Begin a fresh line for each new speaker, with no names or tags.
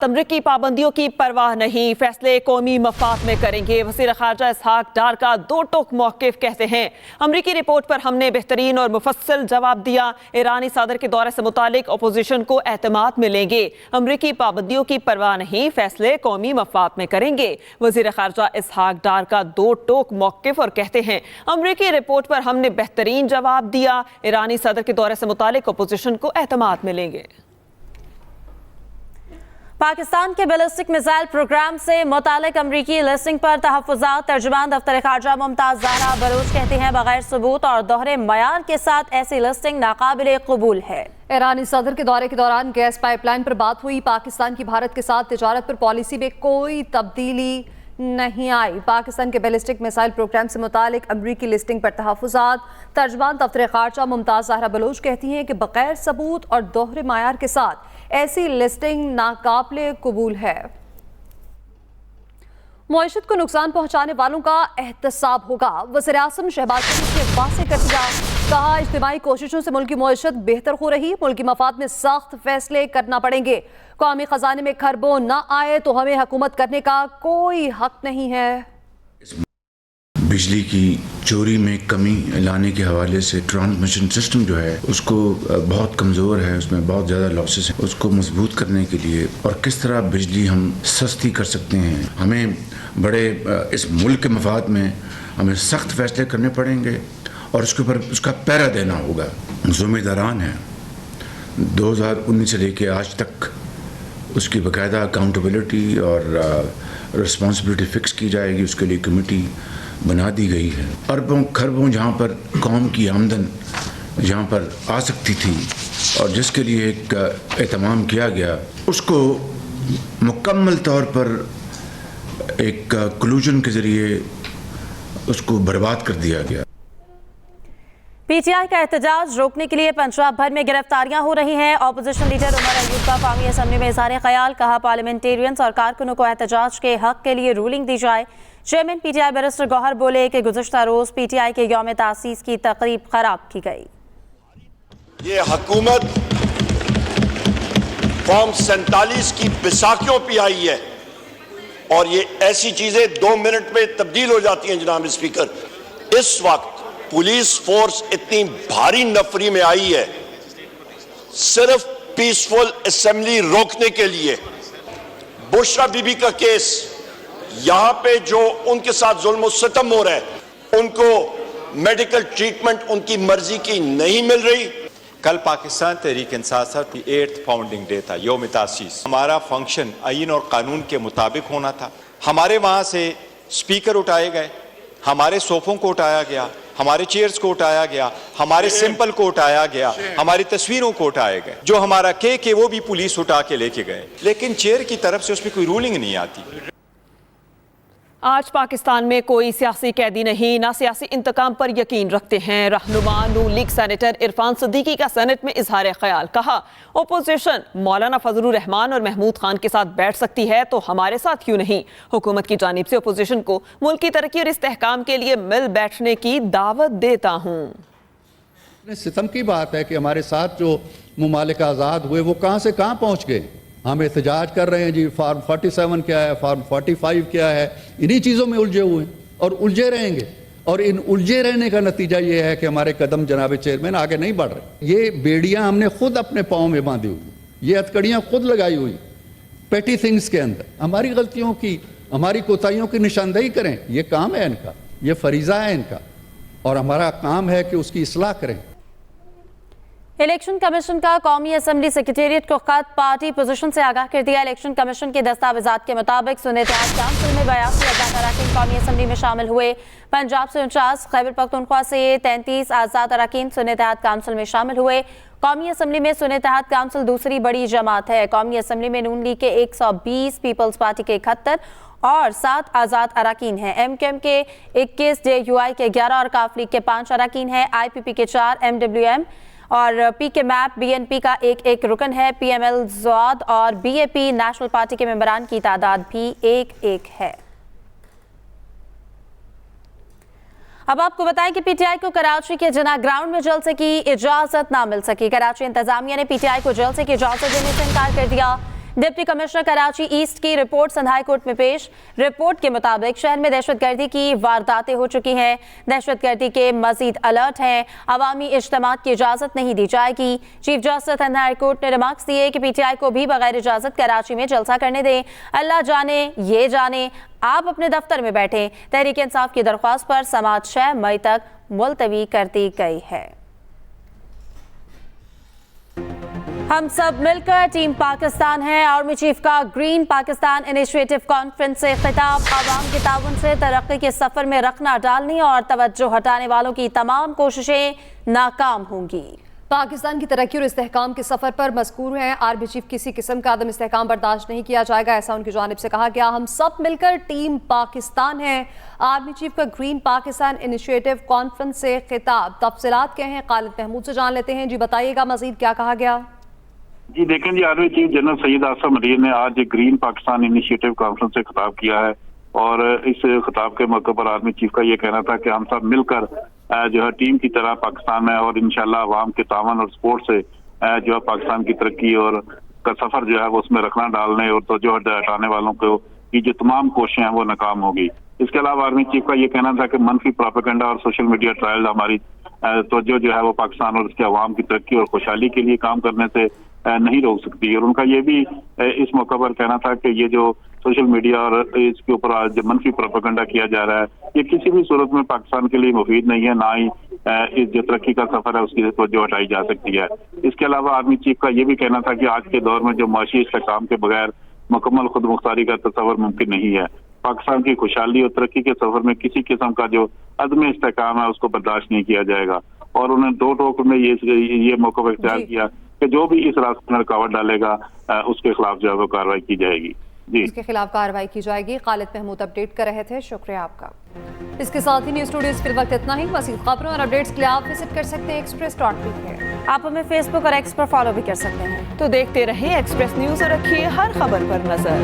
अमरीकी पाबंदियों की परवाह नहीं, फैसले कौमी मफाद में करेंगे। वज़ीर ख़ारजा इसहाक डार का दो टोक मौक़िफ़ कहते हैं, अमरीकी रिपोर्ट पर हमने बेहतरीन और मुफस्सल जवाब दिया। ईरानी सदर के दौरे से मुतालिक अपोजिशन को एतमाद मिलेंगे। अमरीकी पाबंदियों की परवाह नहीं, फैसले कौमी मफाद में करेंगे। वज़ीर ख़ारजा इसहाक डार का दो टोक मौक़िफ़ और कहते हैं, अमरीकी रिपोर्ट पर हमने बेहतरीन जवाब दिया। ईरानी सदर के दौरे से मुतालिक अपोजिशन को एतमाद मिलेंगे।
पाकिस्तान के बैलिस्टिक मिसाइल प्रोग्राम से मुतालिक अमरीकी लिस्टिंग पर तहफ़्फ़ुज़ात। तर्जुमान दफ्तर ख़ारजा मुमताज़ ज़हरा बलूच कहती हैं, बगैर सबूत और दोहरे मयार के साथ ऐसी लिस्टिंग नाकाबिले कबूल है।
ईरानी सदर के दौरे के दौरान गैस पाइपलाइन पर बात हुई। पाकिस्तान की भारत के साथ तिजारत पर पॉलिसी में कोई तब्दीली नहीं आई। पाकिस्तान के बैलिस्टिक मिसाइल प्रोग्राम से मुतालिक अमरीकी लिस्टिंग पर तहफ़्फ़ुज़ात। तर्जुमान दफ्तर ख़ारजा मुमताज़ ज़हरा बलूच कहती हैं कि बगैर सबूत और दोहरे मायार के साथ ऐसी लिस्टिंग नाकाबिले कबूल है। मईशत को नुकसान पहुंचाने वालों का एहतसाब होगा। वज़ीर-ए-आज़म शहबाज शरीफ ने वाज़ेह कर दिया, कहा इज्तिमाई कोशिशों से मुल्की मईशत बेहतर हो रही। मुल्की मफाद में सख्त फैसले करना पड़ेंगे। कौमी खजाने में खरबों न आए तो हमें हुकूमत करने का कोई हक नहीं है।
बिजली की चोरी में कमी लाने के हवाले से ट्रांसमिशन सिस्टम जो है उसको बहुत कमज़ोर है, उसमें बहुत ज़्यादा लॉसेस हैं। उसको मजबूत करने के लिए और किस तरह बिजली हम सस्ती कर सकते हैं, हमें बड़े इस मुल्क के मफाद में हमें सख्त फैसले करने पड़ेंगे और उसके ऊपर उसका पैरा देना होगा। ज़िम्मेदारान है 2019 से लेके आज तक उसकी बाकायदा अकाउंटेबिलिटी और रिस्पॉन्सिबिलिटी फ़िक्स की जाएगी। उसके लिए कमेटी बना दी गई है। अरबों खरबों जहाँ पर कौम की आमदन जहाँ पर आ सकती थी और जिसके लिए एक एहतमाम किया गया, उसको मुकम्मल तौर पर एक कलूजन के ज़रिए उसको बर्बाद कर दिया गया।
पीटीआई का एहतजाज रोकने के लिए पंजाब भर में गिरफ्तारियां हो रही हैं। अपोजिशन लीडर उमर अयूब का कौमी असम्बली में इज़हार ख्याल, कहा पार्लियामेंटेरियंस और कारकुनों को एहतजाज के हक के लिए रूलिंग दी जाए। चेयरमैन पीटीआई बैरिस्टर गौहर बोले कि गुज़श्ता रोज़ पीटीआई के यौम तासीस की तकरीब खराब की गई।
ये हुकूमत फॉर्म 47 की बैसाखियों पे आई है और ये ऐसी चीजें 2 मिनट में तब्दील हो जाती हैं। जनाब स्पीकर, इस वक्त पुलिस फोर्स इतनी भारी नफरी में आई है सिर्फ पीसफुल असेंबली रोकने के लिए। बुशरा बीबी का केस, यहां पे जो उनके साथ जुल्म सितम हो रहा है, उनको मेडिकल ट्रीटमेंट उनकी मर्जी की नहीं मिल रही।
कल पाकिस्तान तहरीक इंसाफ की 8th फाउंडिंग डे था, यौम तासीस। हमारा फंक्शन आईन और कानून के मुताबिक होना था। हमारे वहां से स्पीकर उठाए गए, हमारे सोफों को उठाया गया, हमारे चेयर्स को उठाया गया, हमारे सिंपल को उठाया गया, हमारी तस्वीरों को उठाए गए। जो हमारा केक है वो भी पुलिस उठा के लेके गए, लेकिन चेयर की तरफ से उसमें कोई रूलिंग नहीं आती।
आज पाकिस्तान में कोई सियासी कैदी नहीं, ना सियासी इंतकाम पर यकीन रखते हैं। रहनुमा नून लीग सेनेटर इरफान सिद्दीकी का सेनेट में इजहार ख्याल, कहा ओपोजिशन मौलाना फजलुर रहमान और महमूद खान के साथ बैठ सकती है तो हमारे साथ क्यों नहीं। हुकूमत की जानिब से ओपोजिशन को मुल्क की तरक्की और इस्तेहकाम के लिए मिल बैठने की दावत देता हूँ।
सितम की बात है कि हमारे साथ जो मुमालिक आज़ाद हुए वो कहाँ से कहाँ पहुँच गए। हम एहतजाज कर रहे हैं जी, फॉर्म 47 क्या है, फॉर्म 45 क्या है, इन्हीं चीज़ों में उलझे हुए हैं और उलझे रहेंगे। और इन उलझे रहने का नतीजा ये है कि हमारे कदम जनाब चेयरमैन आगे नहीं बढ़ रहे। ये बेड़ियां हमने खुद अपने पाँव में बांधी हुई, ये हथकड़ियाँ खुद लगाई हुई पेटी थिंग्स के अंदर। हमारी गलतियों की, हमारी कोताहियों की निशानदेही करें, ये काम है इनका, ये फरीज़ा है इनका और हमारा काम है कि उसकी इस्लाह करें।
इलेक्शन कमीशन का कौमी असम्बली सेक्रेटेरिएट को खत, पार्टी पोजीशन से आगाह कर दिया। इलेक्शन कमीशन के दस्तावेजात के मुताबिक सुन्नत-ए-हक काउंसिल में 82 आज़ाद अरकान कौमी असम्बली में शामिल हुए। पंजाब से 49, खैबर पख्तूनख्वा से 33 आज़ाद अरकान सुन्नत-ए-हक काउंसिल में शामिल हुए। कौमी असम्बली में सुन्नत-ए-हक काउंसिल दूसरी बड़ी जमात है। कौमी असम्बली में नून लीग के 120, पीपल्स पार्टी के 71 और 7 आज़ाद अरकान हैं। MKM के 21, JUI के 11 और काफ लीग के 5 अरकान हैं। IPP के 4, MWM और PK मैप BNP का एक रुकन है। PML ज़वाद और BAP नेशनल पार्टी के मेंबरान की तादाद भी एक है। अब आपको बताएं कि पीटीआई को कराची के जिना ग्राउंड में जलसे की इजाजत ना मिल सकी। कराची इंतजामिया ने पीटीआई को जलसे की इजाजत देने से इनकार कर दिया। डिप्टी कमिश्नर कराची ईस्ट की रिपोर्ट संधाई कोर्ट में पेश। रिपोर्ट के मुताबिक शहर में दहशतगर्दी की वारदातें हो चुकी हैं, दहशतगर्दी के मजीद अलर्ट हैं, अवामी इज्तिमात की इजाज़त नहीं दी जाएगी। चीफ जस्टिस संधाई कोर्ट ने रिमार्क्स दिए कि PTI को भी बगैर इजाज़त कराची में जलसा करने दें। अल्लाह जाने ये जाने, आप अपने दफ्तर में बैठें। तहरीक इंसाफ की दरख्वास्त पर समाअत 6 मई तक मुलतवी कर दी गई है। हम सब मिलकर टीम पाकिस्तान है। आर्मी चीफ का ग्रीन पाकिस्तान इनिशिएटिव कॉन्फ्रेंस से खिताब। आवाम के ताउन से तरक्की के सफर में रखना डालने और तवज्जो हटाने वालों की तमाम कोशिशें नाकाम होंगी।
पाकिस्तान की तरक्की और इस्तेहकाम के सफर पर मज़कूर हैं। आर्मी चीफ किसी किस्म का अदम इस्तेहकाम बर्दाश्त नहीं किया जाएगा, ऐसा उनकी जानिब से कहा गया। हम सब मिलकर टीम पाकिस्तान है। आर्मी चीफ का ग्रीन पाकिस्तान इनिशिएटिव कॉन्फ्रेंस से खिताब। तफसीलात क्या हैं, खालिद महमूद से जान लेते हैं। जी बताइएगा मजीद क्या कहा गया।
जी देखें जी, army chief general Syed Asim अलीर ने आज ग्रीन पाकिस्तान इनिशिएटिव कॉन्फ्रेंस से खिताब किया है और इस खिताब के मौके पर आर्मी चीफ का ये कहना था कि हम सब मिलकर जो है टीम की तरह पाकिस्तान में और इंशाल्लाह अवाम के तावन और सपोर्ट से जो है पाकिस्तान की तरक्की और का सफर जो है वो उसमें रखना डालने और तो जो हटाने वालों को की जो तमाम कोशिशें हैं वो नाकाम होगी। इसके अलावा आर्मी चीफ का ये कहना था कि मनफी प्रोपेगेंडा और सोशल मीडिया ट्रायल हमारी तवज्जो जो है वो पाकिस्तान और उसके अवाम की तरक्की और खुशहाली के लिए काम करने से नहीं रोक सकती। और उनका ये भी इस मौके पर कहना था कि ये जो सोशल मीडिया और इसके ऊपर जो मनफी प्रोपेगेंडा किया जा रहा है ये किसी भी सूरत में पाकिस्तान के लिए मुफीद नहीं है, ना ही इस जो तरक्की का सफर है उसकी तवज्जो हटाई जा सकती है। इसके अलावा आर्मी चीफ का ये भी कहना था कि आज के दौर में जो माशी इस्तेहकाम के बगैर मुकम्मल खुद मुख्तारी का तस्वर मुमकिन नहीं है। पाकिस्तान की खुशहाली और तरक्की के सफर में किसी किस्म का जो अदम इस्तेहकाम है उसको बर्दाश्त नहीं किया जाएगा। और उन्होंने दो टोक में ये मौका पर इख्तियार किया कि जो भी इस रास्ते में रुकावट डालेगा उसके खिलाफ जो है वो कार्रवाई की जाएगी। जी
उसके खिलाफ कार्रवाई की जाएगी। खालिद महमूद अपडेट कर रहे थे, शुक्रिया आपका। इसके साथ ही न्यूज़ स्टूडियोज फिर वक्त इतना ही। मज़ीद खबरों और अपडेट्स के लिए आप विजिट कर सकते हैं express.me पे। आप हमें फेसबुक और एक्स पर फॉलो भी कर सकते हैं।
तो देखते रहिए एक्सप्रेस न्यूज़ और रखिए हर खबर पर नजर।